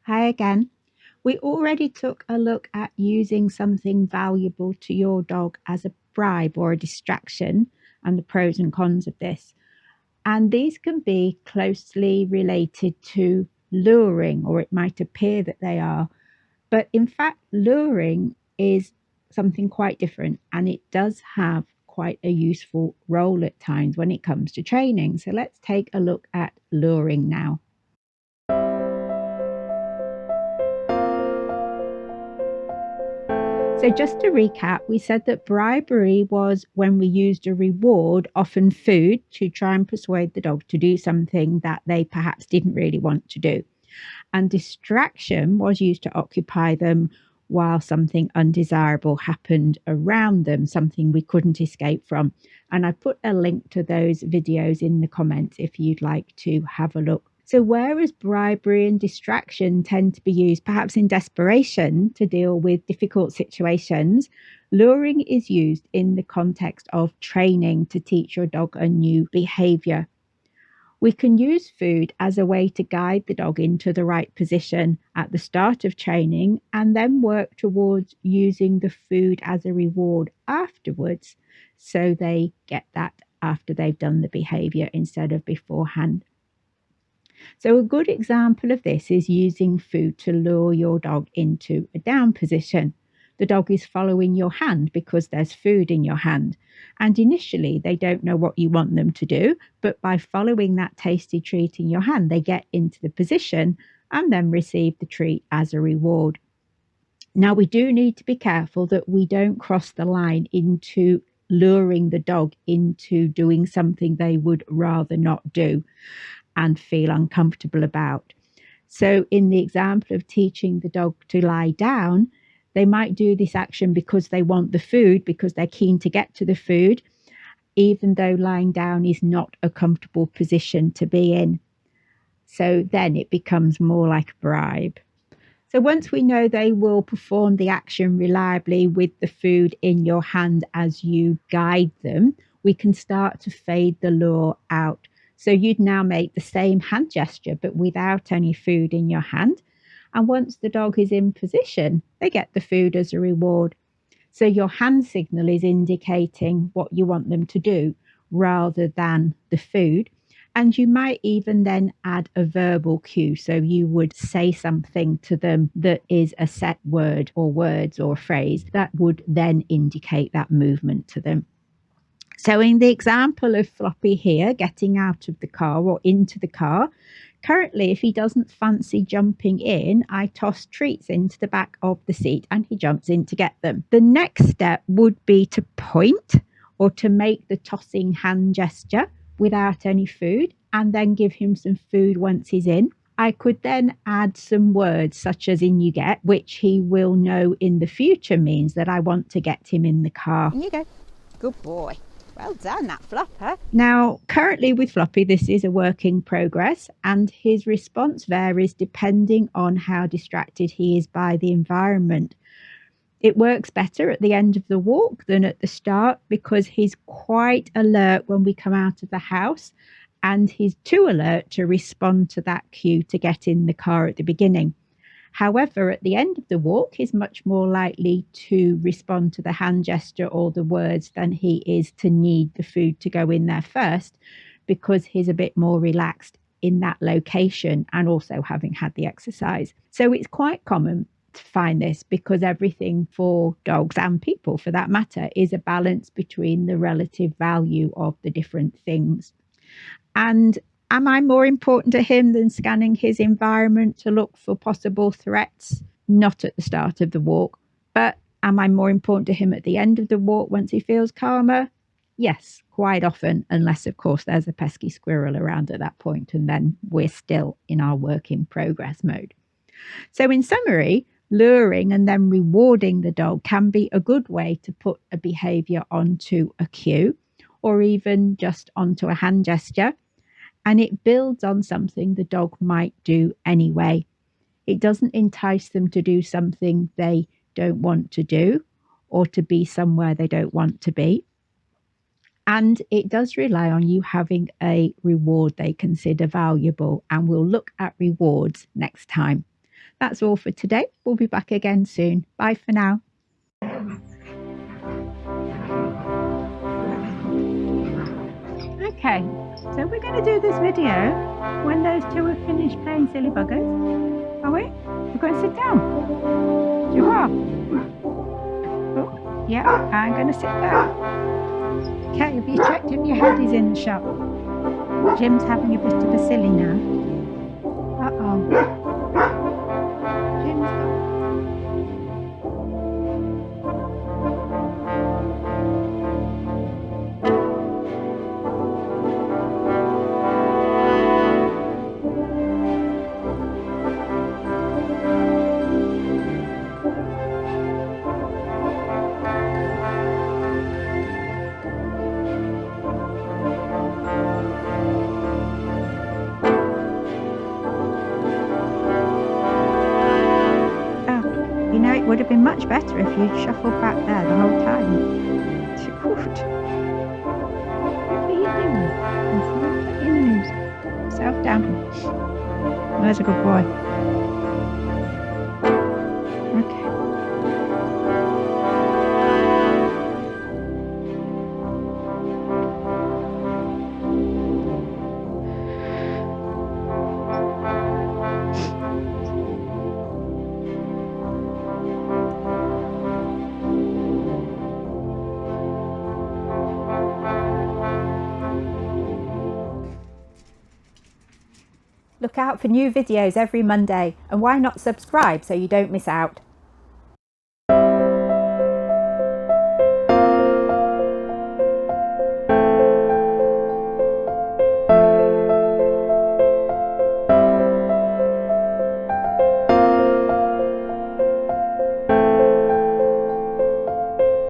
Hi again. We already took a look at using something valuable to your dog as a bribe or a distraction and the pros and cons of this. And these can be closely related to luring, or it might appear that they are. But in fact, luring is something quite different and it does have quite a useful role at times when it comes to training. So let's take a look at luring now. So just to recap, we said that bribery was when we used a reward, often food, to try and persuade the dog to do something that they perhaps didn't really want to do. And distraction was used to occupy them while something undesirable happened around them, something we couldn't escape from. And I put a link to those videos in the comments if you'd like to have a look. So whereas bribery and distraction tend to be used perhaps in desperation to deal with difficult situations, luring is used in the context of training to teach your dog a new behavior. We can use food as a way to guide the dog into the right position at the start of training and then work towards using the food as a reward afterwards, so they get that after they've done the behavior instead of beforehand. So a good example of this is using food to lure your dog into a down position. The dog is following your hand because there's food in your hand. And initially, they don't know what you want them to do, but by following that tasty treat in your hand, they get into the position and then receive the treat as a reward. Now, we do need to be careful that we don't cross the line into luring the dog into doing something they would rather not do and feel uncomfortable about. So, in the example of teaching the dog to lie down, they might do this action because they want the food, because they're keen to get to the food, even though lying down is not a comfortable position to be in. So then it becomes more like a bribe. So once we know they will perform the action reliably with the food in your hand as you guide them, we can start to fade the lure out. So you'd now make the same hand gesture, but without any food in your hand. And once the dog is in position, they get the food as a reward. So your hand signal is indicating what you want them to do rather than the food. And you might even then add a verbal cue. So you would say something to them that is a set word or words or phrase that would then indicate that movement to them. So in the example of Floppy here, getting out of the car or into the car, currently, if he doesn't fancy jumping in, I toss treats into the back of the seat and he jumps in to get them. The next step would be to point or to make the tossing hand gesture without any food and then give him some food once he's in. I could then add some words such as in you get, which he will know in the future means that I want to get him in the car. In you go. Good boy. Well done, that Flopper. Now, currently with Floppy, this is a work in progress and his response varies depending on how distracted he is by the environment. It works better at the end of the walk than at the start because he's quite alert when we come out of the house and he's too alert to respond to that cue to get in the car at the beginning. However, at the end of the walk, he's much more likely to respond to the hand gesture or the words than he is to need the food to go in there first because he's a bit more relaxed in that location and also having had the exercise. So it's quite common to find this because everything for dogs and people for that matter is a balance between the relative value of the different things. And am I more important to him than scanning his environment to look for possible threats? Not at the start of the walk. But am I more important to him at the end of the walk once he feels calmer? Yes, quite often, unless, of course, there's a pesky squirrel around at that point, and then we're still in our work in progress mode. So in summary, luring and then rewarding the dog can be a good way to put a behaviour onto a cue or even just onto a hand gesture. And it builds on something the dog might do anyway. It doesn't entice them to do something they don't want to do or to be somewhere they don't want to be. And it does rely on you having a reward they consider valuable. And we'll look at rewards next time. That's all for today. We'll be back again soon. Bye for now. Okay, so we're going to do this video when those two have finished playing silly buggers. Are we? We're going to sit down. You are? Oh, yeah, I'm going to sit down. Okay, have you checked if your head is in the shop? Jim's having a bit of a silly now. Uh-oh. Jim's got... You know, it would have been much better if you'd shuffled back there the whole time. Good. What are you doing? Put your nose. Self down. There's a good boy. Okay. Look out for new videos every Monday, and why not subscribe so you don't miss out?